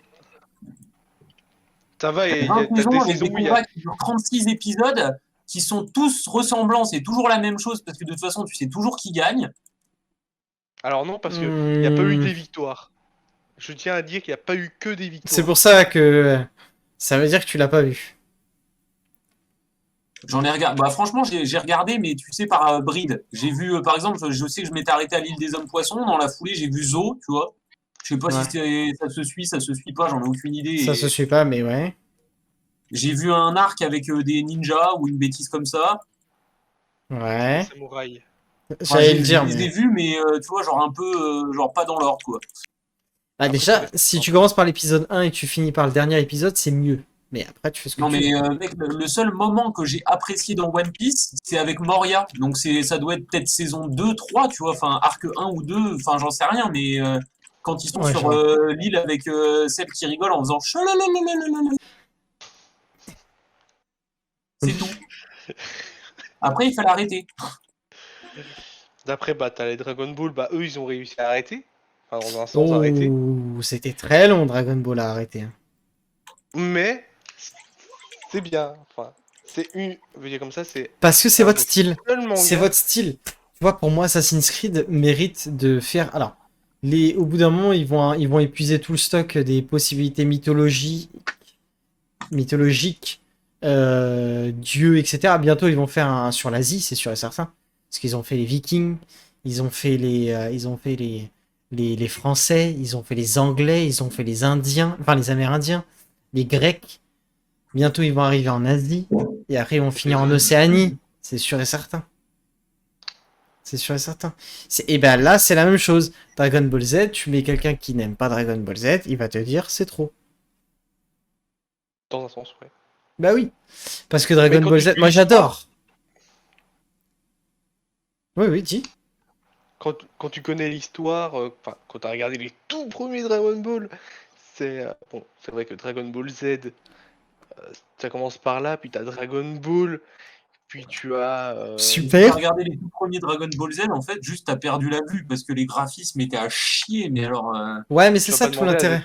Ça va, et 20 t'as des saisons avec saisons des où il y a... combats qui durent 36 épisodes, qui sont tous ressemblants, c'est toujours la même chose, parce que de toute façon, tu sais toujours qui gagne. Alors non, parce qu'il n'y a pas eu Hmm, des victoires. Je tiens à dire qu'il n'y a pas eu que des c'est pour victoires. ça que ça veut dire que tu l'as pas vu. J'en ai regardé. Bah, franchement, j'ai regardé, mais tu sais, par bride. J'ai vu, par exemple, je sais que je m'étais arrêté à l'île des Hommes Poissons. Dans la foulée, j'ai vu Zo, tu vois. Je sais pas si Ouais. ça se suit pas, j'en ai aucune idée. Ça se Et suit pas, mais ouais. j'ai vu un arc avec des ninjas ou une bêtise comme ça. C'est des Ouais. samouraïs. Enfin, J'allais le je dire, les ai mais. vus, mais tu vois, genre un peu, genre pas dans l'ordre, quoi. Ah, Après, ça déjà, dépend. si tu commences par l'épisode 1 et que tu finis par le dernier épisode, c'est mieux. Mais après, tu fais ce que Non, tu veux. mais mec, le seul moment que j'ai apprécié dans One Piece, c'est avec Moria. Donc ça doit être peut-être saison 2, 3, tu vois, enfin arc 1 ou 2, enfin j'en sais rien, mais quand ils sont Ouais, je sur vois. l'île avec celle qui rigole en faisant chalalalalala, c'est tout. Après, il fallait arrêter. D'après, bah, t'as les Dragon Ball, bah, eux, ils ont réussi à arrêter. Enfin, dans un sens, arrêter. Oh, c'était très long, Dragon Ball à arrêter. Hein. Mais, c'est bien. Enfin, je veux dire comme ça, c'est Parce que c'est un votre des style. seuls C'est mangas. votre style. Tu vois, pour moi, Assassin's Creed mérite de faire. Alors, au bout d'un moment, ils vont épuiser tout le stock des possibilités mythologiques, dieux, etc. Bientôt, ils vont faire un sur l'Asie, c'est sûr et certain. Parce qu'ils ont fait les Vikings, ils ont fait les Français, ils ont fait les Anglais, ils ont fait les Indiens, enfin les Amérindiens, les Grecs. Bientôt, ils vont arriver en Asie. Et après, ils vont finir en Océanie. C'est sûr et certain. C'est sûr et certain. Et ben là, c'est la même chose. Dragon Ball Z, tu mets quelqu'un qui n'aime pas Dragon Ball Z, il va te dire c'est trop. Dans un sens, ouais. Bah oui. Parce que Mais Dragon quand Ball tu Z, suis moi l'histoire, j'adore. Oui, oui, dis. quand tu connais l'histoire, enfin, quand t'as regardé les tout premiers Dragon Ball, bon, c'est vrai que Dragon Ball Z, ça commence par là, puis t'as Dragon Ball, puis tu as Et si t'as Super. regardé les tout premiers Dragon Ball Z, en fait, juste t'as perdu la vue parce que les graphismes étaient à chier, mais alors. Ouais, mais c'est tu vas ça pas tout demander l'intérêt.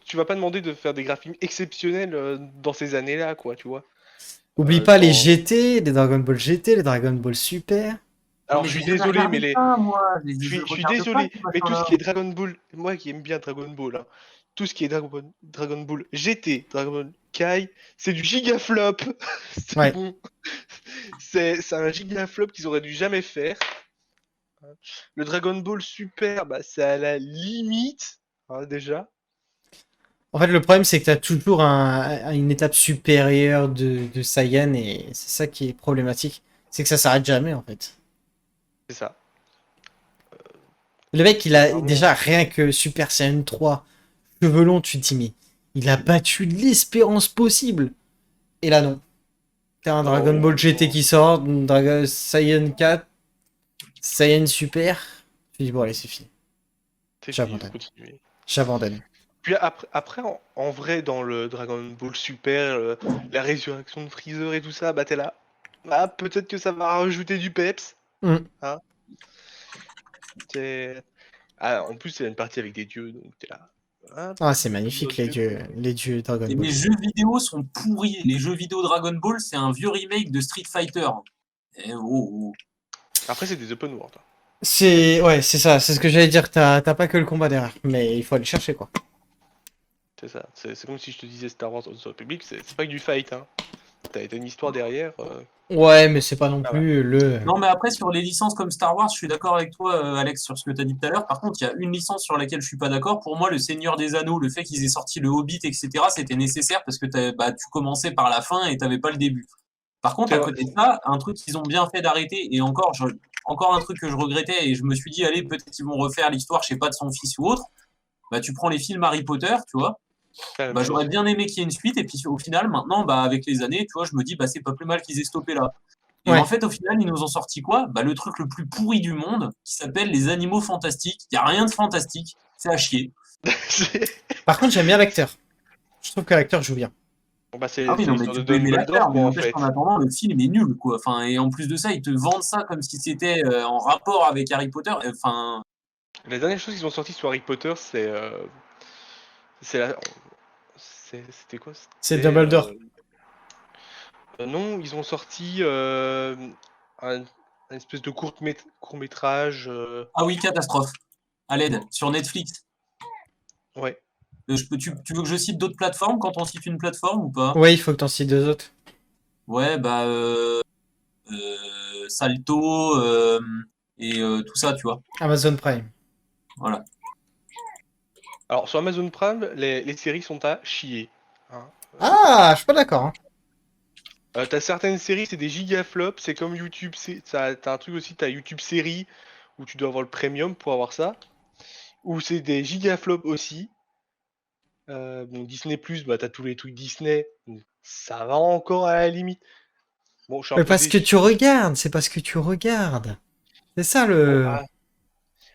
tu vas pas demander de faire des graphismes exceptionnels dans ces années-là, quoi, tu vois. Oublie pas les Quand... GT, les Dragon Ball GT, les Dragon Ball Super. Non, Alors, mais je je suis les ai jamais désolé, mais regardés pas, moi. je Je suis regarde pas désolé, ces mais tout ce machins-là. qui est Dragon Ball, moi qui aime bien Dragon Ball, hein, tout ce qui est Dragon Ball GT, Dragon Ball Kai, c'est du gigaflop. C'est Ouais. bon. C'est un gigaflop qu'ils auraient dû jamais faire. Le Dragon Ball Super, bah, c'est à la limite, hein, déjà. En fait, le problème, c'est que tu as toujours une étape supérieure de Saiyan et c'est ça qui est problématique. C'est que ça s'arrête jamais, en fait. C'est ça. Le mec, il C'est a vraiment. déjà rien que Super Saiyan 3, cheveux longs, tu te dis, mais il a battu l'espérance possible. Et là, non. T'as un Non, Dragon Ball GT non. qui sort, un Dragon Saiyan 4, Saiyan Super. Je dis, bon, allez, c'est fini. C'est fini, faut J'abandonne. continuer. J'abandonne. Puis après en vrai, dans le Dragon Ball Super, la résurrection de Freezer et tout ça, bah t'es là. Ah, peut-être que ça va rajouter du peps. Hmm. Hein. Ah, en plus, c'est une partie avec des dieux, donc t'es là. Ah, Ah, c'est nos magnifique, dieux. les dieux Dragon Et Ball. les jeux vidéo sont pourris. Les jeux vidéo Dragon Ball, c'est un vieux remake de Street Fighter. Eh, oh, oh. Après, c'est des open world, hein. Ouais, c'est ça, c'est ce que j'allais dire. T'as pas que le combat derrière, mais il faut aller chercher quoi. C'est ça. C'est comme si je te disais Star Wars Old Republic, c'est pas que du fight, hein. T'as une histoire derrière. Ouais, mais c'est pas non Ah ouais. plus le. Non, mais après, sur les licences comme Star Wars, je suis d'accord avec toi, Alex, sur ce que tu as dit tout à l'heure. Par contre, il y a une licence sur laquelle je suis pas d'accord. Pour moi, le Seigneur des Anneaux, le fait qu'ils aient sorti le Hobbit, etc., c'était nécessaire parce que tu commençais par la fin et t'avais pas le début. Par contre, C'est à vrai. côté de ça, un truc qu'ils ont bien fait d'arrêter, et encore un truc que je regrettais, et je me suis dit, allez, peut-être qu'ils vont refaire l'histoire, je sais pas, de son fils ou autre. Bah, tu prends les films Harry Potter, tu vois. C'est la même Bah, j'aurais chose. bien aimé qu'il y ait une suite, et puis au final, maintenant, bah, avec les années, tu vois, je me dis, bah, c'est pas plus mal qu'ils aient stoppé là. Et en Ouais. fait, au final, ils nous ont sorti quoi? Bah, le truc le plus pourri du monde, qui s'appelle les animaux fantastiques. Il n'y a rien de fantastique, c'est à chier. Par contre, j'aime bien l'acteur. Je trouve que l'acteur joue bien. Bon, bah, Ah oui, c'est non, mais l'histoire de tu peux aimer l'acteur, Dumbledore, mais quoi, en n'empêche qu'en fait. attendant, le film est nul, quoi. Enfin, et en plus de ça, ils te vendent ça comme si c'était en rapport avec Harry Potter. Enfin, La dernière chose qu'ils ont sorti sur Harry Potter, c'est la. C'était quoi? C'est C'était. Dumbledore. Non, ils ont sorti un espèce de court métrage. ah oui, catastrophe. À l'aide, sur Netflix. Ouais. Tu veux que je cite d'autres plateformes quand on cite une plateforme ou pas? Ouais, il faut que t'en cites deux autres. Ouais, bah, Salto et tout ça, tu vois. Amazon Prime. Voilà. Alors, sur Amazon Prime, les séries sont à chier, hein. Ah, je suis pas d'accord, hein. T'as certaines séries, c'est des gigaflops, c'est comme YouTube. T'as un truc aussi, t'as YouTube séries, où tu dois avoir le premium pour avoir ça. Ou c'est des gigaflops aussi. Bon, Disney+, bah, t'as tous les trucs Disney. Donc ça va encore à la limite. Bon, je suis un Mais peu parce que déçu. tu regardes, c'est parce que tu regardes. C'est ça Bon, le.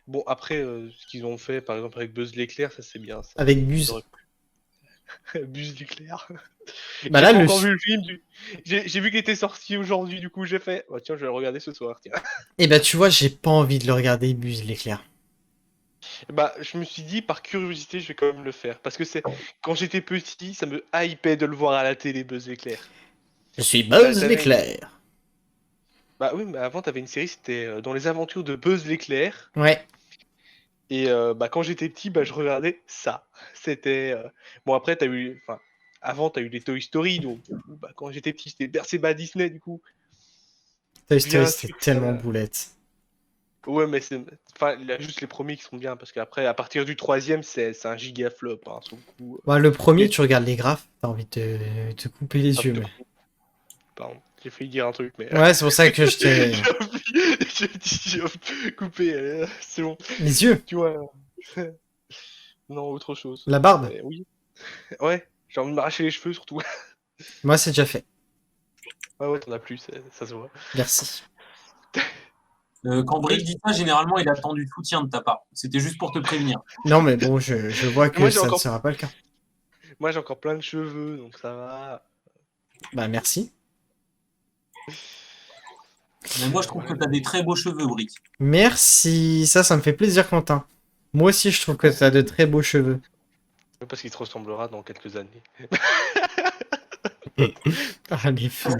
bon après, ce qu'ils ont fait, par exemple, avec Buzz l'éclair, ça c'est bien, ça. Avec Ils Buzz. auraient Buzz l'éclair. Bah J'ai là, pas le. encore vu le film. J'ai vu qu'il était sorti aujourd'hui, du coup j'ai fait. Oh, tiens, je vais le regarder ce soir, tiens. Eh bah, tu vois, j'ai pas envie de le regarder, Buzz l'éclair. Bah, je me suis dit, par curiosité, je vais quand même le faire. Parce que c'est quand j'étais petit, ça me hypait de le voir à la télé, Buzz l'éclair. Je suis Buzz T'avais l'éclair. Bah oui, mais avant, t'avais une série, c'était dans les aventures de Buzz l'éclair. Ouais. Et bah, quand j'étais petit, bah, je regardais ça. C'était. Bon, après, t'as eu. Enfin, avant, t'as eu les Toy Story. Donc, du coup, bah, quand j'étais petit, j'étais bercé par Disney, du coup. Toy Story, Bien c'était sûr, ça tellement va. boulette. Ouais, mais c'est. Enfin, il y a juste les premiers qui sont bien. Parce qu'après, à partir du troisième, c'est un giga flop, hein, sur le coup. Bah, le premier, Mais. tu regardes les graphes, t'as envie de te couper les Ah, yeux, mais. pardon, j'ai failli dire un truc, mais. Ouais, c'est pour ça que je t'ai. J'ai coupé, c'est bon. Les yeux, Tu vois. Non, autre chose. la barbe. Mais oui. Ouais, j'ai envie de m'arracher les cheveux surtout. Moi, c'est déjà fait. Ouais, ouais, t'en as plus, ça se voit. Merci. Quand Brick dit ça, généralement, il attend du soutien de ta part. C'était juste pour te prévenir. Non, mais bon, je vois Mais que ça ne sera pas le cas. moi j'ai encore plein de cheveux, donc ça va. Bah, merci. Mais moi, je trouve que tu as des très beaux cheveux, Brick. Merci. Ça me fait plaisir, Quentin. Moi aussi, je trouve que t'as de très beaux cheveux. Parce qu'il te ressemblera dans quelques années. Ah, les filles.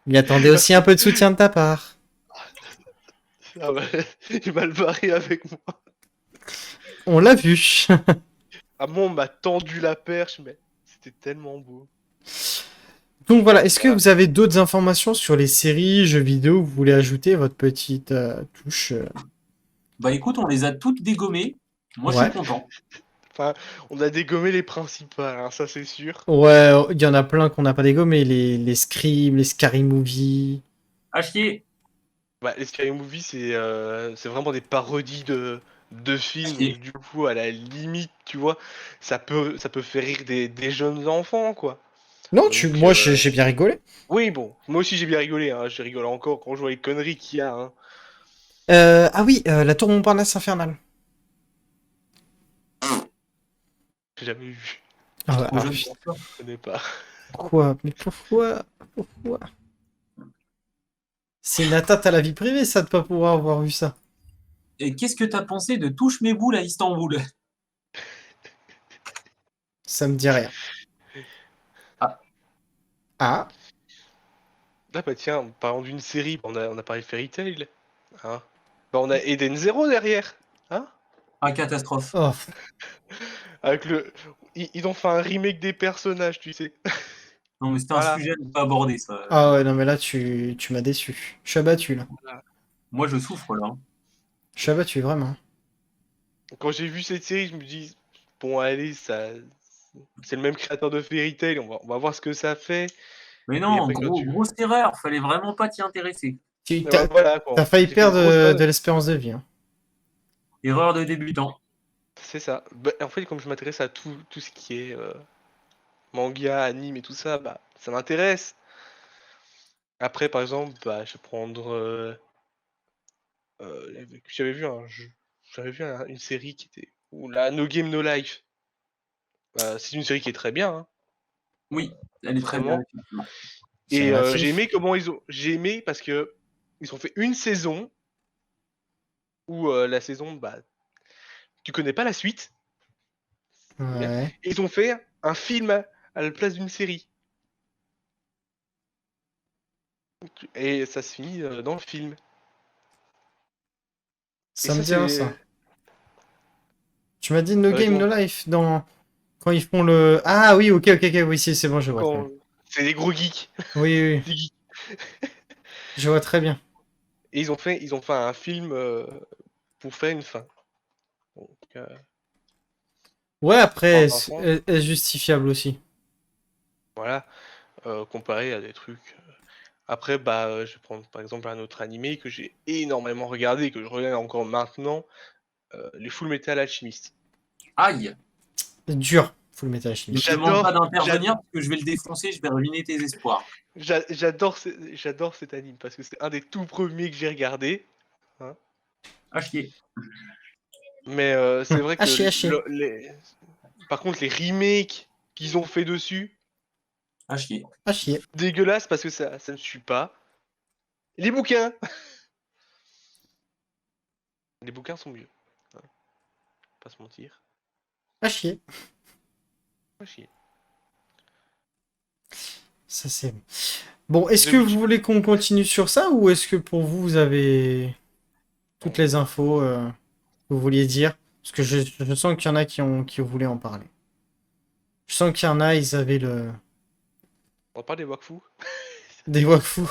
Il attendait aussi un peu de soutien de ta part. Ah ouais, j'ai mal barré avec moi. On l'a vu. Ah, moi on m'a tendu la perche, mais c'était tellement beau. Donc voilà, est-ce que Voilà. vous avez d'autres informations sur les séries, jeux vidéo, vous voulez ajouter votre petite touche Bah écoute, on les a toutes dégommées. Moi, je Ouais. suis content. Enfin, on a dégommé les principales, hein, ça c'est sûr. Ouais, il y en a plein qu'on n'a pas dégommé, les Scream, les Scary Movie. À chier. Bah, les Scary Movie, c'est vraiment des parodies de films, Chier. donc du coup, à la limite, tu vois, ça peut faire rire des jeunes enfants, quoi. Non, Donc, moi j'ai bien rigolé. oui, bon, moi aussi j'ai bien rigolé, hein, j'ai rigolé encore quand je vois les conneries qu'il y a, hein. Ah oui, la tour Montparnasse infernale. J'ai jamais vu, Ah, ouais, Trop ah, jeune putain, pour ça. je connais pas. pourquoi? Mais pourquoi? Pourquoi? C'est une atteinte à la vie privée, ça, de pas pouvoir avoir vu ça. Et qu'est-ce que t'as pensé de Touche mes boules à Istanbul? Ça me dit rien. Ah. Ah, Ah bah tiens, en parlant d'une série, on a parlé de Fairy Tail. Hein. Bah, on a Eden Zero derrière. Hein. Ah, catastrophe. Oh, Avec le. Ils ont fait un remake des personnages, tu sais. Non, mais c'était un Voilà. sujet à ne pas aborder, ça. ah ouais, non, mais là, tu m'as déçu. Je suis abattu, là. Moi, je souffre, là. Je suis abattu, vraiment. Quand j'ai vu cette série, je me dis, bon, allez, ça. C'est le même créateur de Fairy Tail, on va voir ce que ça fait. Mais Et non, après, quand tu. grosse erreur. Fallait vraiment pas t'y intéresser. Bah, voilà, T'as quoi. failli J'ai fait une perdre grosse de erreur. l'espérance de vie, hein. Erreur de débutant. C'est ça. Bah, en fait, comme je m'intéresse à tout ce qui est manga, anime et tout ça, bah, ça m'intéresse. Après, par exemple, bah, je vais prendre. J'avais vu une série qui était. Ou la No Game No Life. C'est une série qui est très bien, hein, Oui, elle est très bien, vraiment. effectivement. C'est Et j'ai relatif. aimé comment ils ont. J'ai aimé parce que ils ont fait une saison où la saison, bah, tu connais pas la suite. C'est bien. Ouais. Et ils ont fait un film à la place d'une série. Et ça se finit dans le film. Et Ça me ça, dit rien, ça. c'est. Tu m'as dit No Ils Game, No ont. Life dans... Quand ils font le... Ah oui, ok, ok, ok, oui, si, c'est bon, je vois très bien. C'est des gros geeks. Oui, oui, oui, Des geeks. je vois très bien. Et ils ont fait un film pour faire une fin. Donc, Ouais, dans après, un sens, est justifiable aussi. voilà, comparé à des trucs. Après, bah, je vais prendre par exemple un autre animé que j'ai énormément regardé et que je regarde encore maintenant, les Full Metal Alchemist. Aïe. C'est dur, Full Metal Ne Alchemist. me demande pas J'adore, d'intervenir parce que je vais le défoncer, je vais ruiner tes espoirs. j'adore cet anime parce que c'est un des tout premiers que j'ai regardé. Hein. À chier. Mais c'est vrai que Haché, haché. par contre, les remakes qu'ils ont fait dessus, À chier. Haché. dégueulasse parce que ça me suit pas. Les bouquins, les bouquins sont mieux. Hein, pas se mentir. Haché. Pas chier. Ça, c'est bon. Bon, est-ce The que vous Witcher. voulez qu'on continue sur ça ou est-ce que pour vous, vous avez toutes les infos que vous vouliez dire? Parce que je sens qu'il y en a qui voulaient en parler. Je sens qu'il y en a, ils avaient On parle des Wakfu. des voix fous.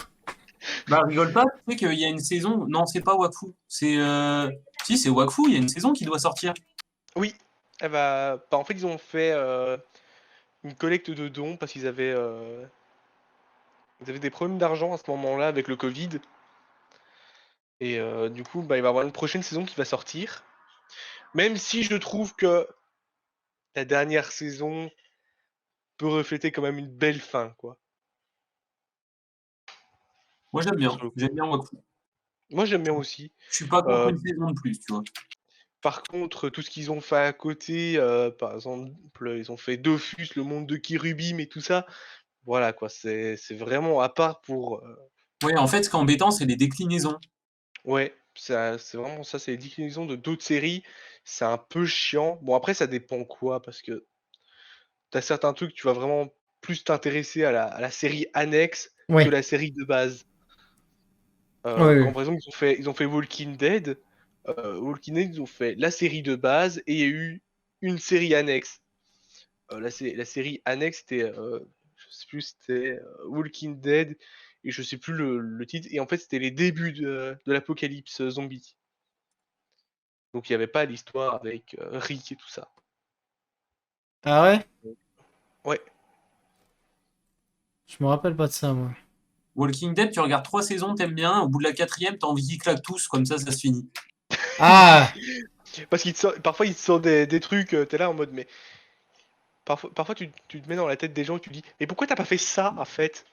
Bah, rigole pas, tu sais qu'il y a une saison. Non, c'est pas Wakfu. C'est. Si, c'est Wakfu, il y a une saison qui doit sortir. Oui, en fait, ils ont fait une collecte de dons parce ils avaient des problèmes d'argent à ce moment-là avec le Covid. Et du coup, bah, il va y avoir une prochaine saison qui va sortir. Même si je trouve que la dernière saison peut refléter quand même une belle fin, quoi. Moi, j'aime bien. Sur le J'aime coup. bien Wakfu. Moi, j'aime bien aussi. Je suis pas contre Euh, une saison de plus, tu vois. Par contre, tout ce qu'ils ont fait à côté, par exemple, ils ont fait Dofus, le monde de Kirubim et tout ça. Voilà, quoi. C'est vraiment à part pour. Ouais, en fait, ce qui est embêtant, c'est les déclinaisons. Ouais, c'est vraiment ça, c'est les déclinaisons de d'autres séries. C'est un peu chiant. Bon, après, ça dépend quoi, parce que t'as certains trucs, tu vas vraiment plus t'intéresser à la série annexe que Oui, la série de base. oui, oui. Quand par exemple, ils ont fait Walking Dead, ils ont fait la série de base et il y a eu une série annexe. La série annexe, c'était, je sais plus, c'était Walking Dead, et je sais plus le titre. Et en fait, c'était les débuts de l'apocalypse zombie. Donc il n'y avait pas l'histoire avec Rick et tout ça. Ah ouais? Ouais, Je me rappelle pas de ça, moi. Walking Dead, tu regardes 3 saisons, t'aimes bien. Au bout de la quatrième, t'as envie qu'ils claquent tous, comme ça se finit. Ah! parce parfois ils te sortent des trucs, t'es là en mode, mais parfois tu te mets dans la tête des gens et tu dis, mais pourquoi t'as pas fait ça en fait?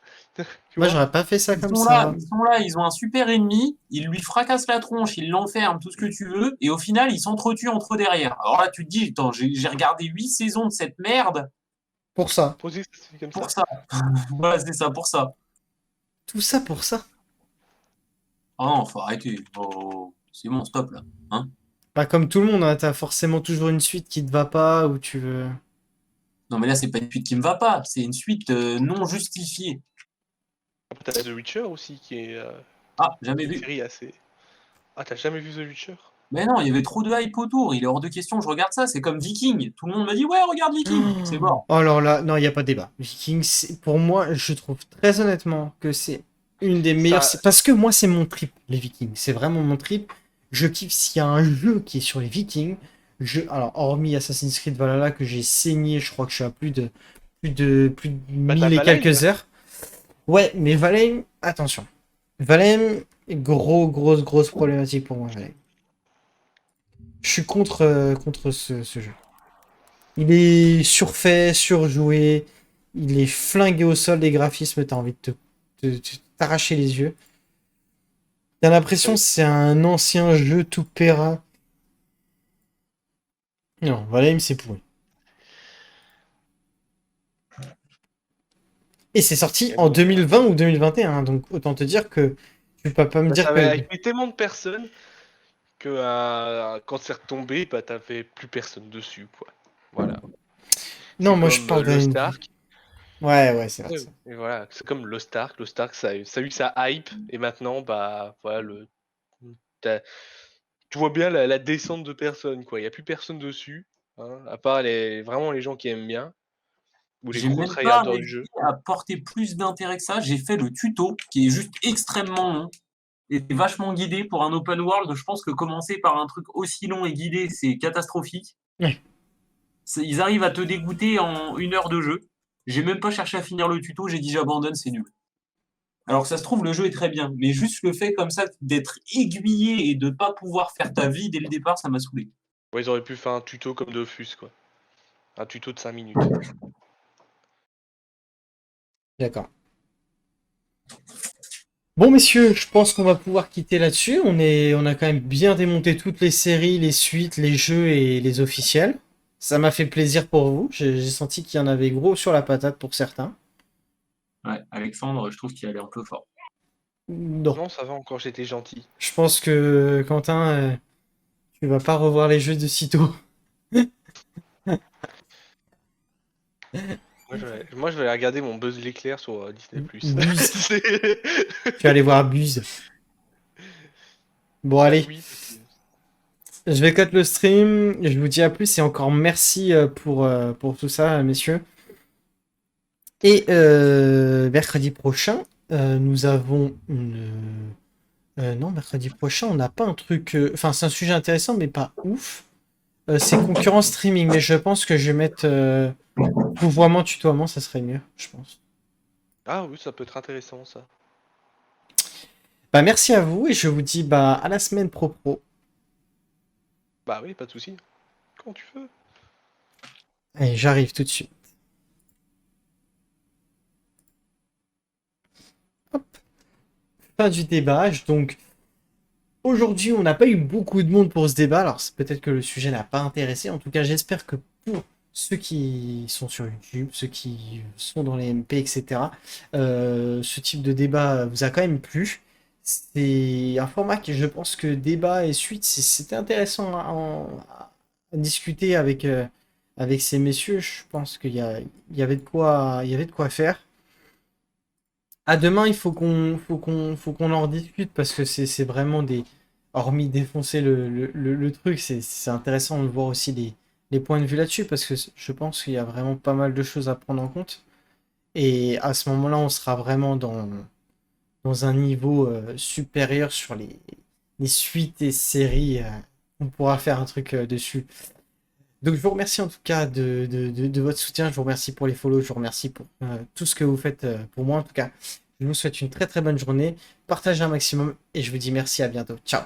Tu Moi, vois? j'aurais pas fait ça Ils comme sont là, ça. ils sont là, ils ont un super ennemi, ils lui fracassent la tronche, ils l'enferment, tout ce que tu veux, et au final, ils s'entretuent entre eux derrière. Alors là, tu te dis, attends, j'ai regardé 8 saisons de cette merde Pour ça. Posé, c'est comme pour ça. ça. Voilà, c'est ça, pour ça. Tout ça pour ça. Ah non, faut arrêter. Oh, c'est bon, stop là. Hein. Pas comme tout le monde, hein, t'as forcément toujours une suite qui te va pas ou tu veux. Non, mais là, c'est pas une suite qui me va pas, c'est une suite non justifiée. T'as The Witcher aussi, qui est Ah, jamais une vu. série assez... Ah, t'as jamais vu The Witcher? Mais non, il y avait trop de hype autour. Il est hors de question, je regarde ça. C'est comme Viking. Tout le monde m'a dit, ouais, regarde Viking. C'est mort. Alors là, non, il n'y a pas de débat. Vikings, pour moi, je trouve très honnêtement que c'est une des meilleures. Ça, Parce que moi, c'est mon trip, les Vikings. C'est vraiment mon trip. Je kiffe s'il y a un jeu qui est sur les Vikings. Alors, hormis Assassin's Creed Valhalla que j'ai saigné, je crois que je suis à plus de bah, t'as 1000 et Valheim. quelques heures. Ouais, mais Valheim, attention. Valheim, grosse problématique pour moi, Valheim. Je suis contre ce jeu. Il est surfait, surjoué, il est flingué au sol, les graphismes, t'as envie de t'arracher les yeux. T'as l'impression que c'est un ancien jeu tout péra. Non, Valheim, c'est pourri. Et c'est sorti Mais en bon, 2020 ou 2021, donc autant te dire que tu peux pas me bah, dire ça avait que... hypé tellement de personnes que quand c'est retombé, bah t'avais plus personne dessus, quoi. Voilà. Non, C'est moi je comme parle Lost d'un... Ark. Ouais, c'est vrai. Ouais, et voilà, c'est comme Lost Ark. Lost Ark, ça a eu sa hype, et maintenant, bah, voilà, t'as- tu vois bien la descente de personnes, quoi. Il n'y a plus personne dessus, hein, à part vraiment les gens qui aiment bien, ou les J'ai gros même pas tryharders du réussi jeu. à porter plus d'intérêt que ça. J'ai fait le tuto, qui est juste extrêmement long et vachement guidé pour un open world. Je pense que commencer par un truc aussi long et guidé, c'est catastrophique. Ouais. Ils arrivent à te dégoûter en 1 heure de jeu. J'ai même pas cherché à finir le tuto, j'ai dit j'abandonne, c'est nul. Alors que ça se trouve, le jeu est très bien, mais juste le fait comme ça d'être aiguillé et de pas pouvoir faire ta vie dès le départ, ça m'a saoulé. Ouais, ils auraient pu faire un tuto comme Dofus, quoi. Un tuto de 5 minutes. D'accord. Bon, messieurs, je pense qu'on va pouvoir quitter là-dessus. On a quand même bien démonté toutes les séries, les suites, les jeux et les officiels. Ça m'a fait plaisir pour vous. J'ai senti qu'il y en avait gros sur la patate pour certains. Ouais, Alexandre, je trouve qu'il allait un peu fort. Non. Non, ça va encore, j'étais gentil. Je pense que, Quentin, tu vas pas revoir les jeux de sitôt. Moi, je vais aller regarder mon Buzz l'éclair sur Disney+. Buzz. C'est- Tu vas aller voir Buzz. Bon, Bah allez. oui. Je vais cut le stream. Je vous dis à plus et encore merci pour tout ça, messieurs. Et mercredi prochain, nous avons une. Non, mercredi prochain, on n'a pas un truc. Enfin, c'est un sujet intéressant, mais pas ouf. C'est concurrence streaming, mais je pense que je vais mettre vouvoiement, tutoiement, ça serait mieux, je pense. Ah oui, ça peut être intéressant, ça. Bah, merci à vous et je vous dis bah, à la semaine pro. Bah oui, pas de souci. Quand tu veux. Allez, j'arrive tout de suite. Hop. Fin du débat. Donc, aujourd'hui, on n'a pas eu beaucoup de monde pour ce débat. Alors, c'est peut-être que le sujet n'a pas intéressé. En tout cas, j'espère que pour ceux qui sont sur YouTube, ceux qui sont dans les MP, etc., ce type de débat vous a quand même plu. C'est un format que je pense que débat et suite, c'était intéressant à discuter avec ces messieurs. Je pense qu'il y avait de quoi faire. À demain, il faut qu'on en rediscute parce que c'est vraiment des. Hormis défoncer le truc, c'est intéressant de voir aussi les points de vue là-dessus parce que je pense qu'il y a vraiment pas mal de choses à prendre en compte. Et à ce moment-là, on sera vraiment dans un niveau supérieur sur les suites et séries. On pourra faire un truc dessus. Donc je vous remercie en tout cas de votre soutien, je vous remercie pour les follow, je vous remercie pour tout ce que vous faites pour moi en tout cas. Je vous souhaite une très très bonne journée, partagez un maximum et je vous dis merci, à bientôt. Ciao.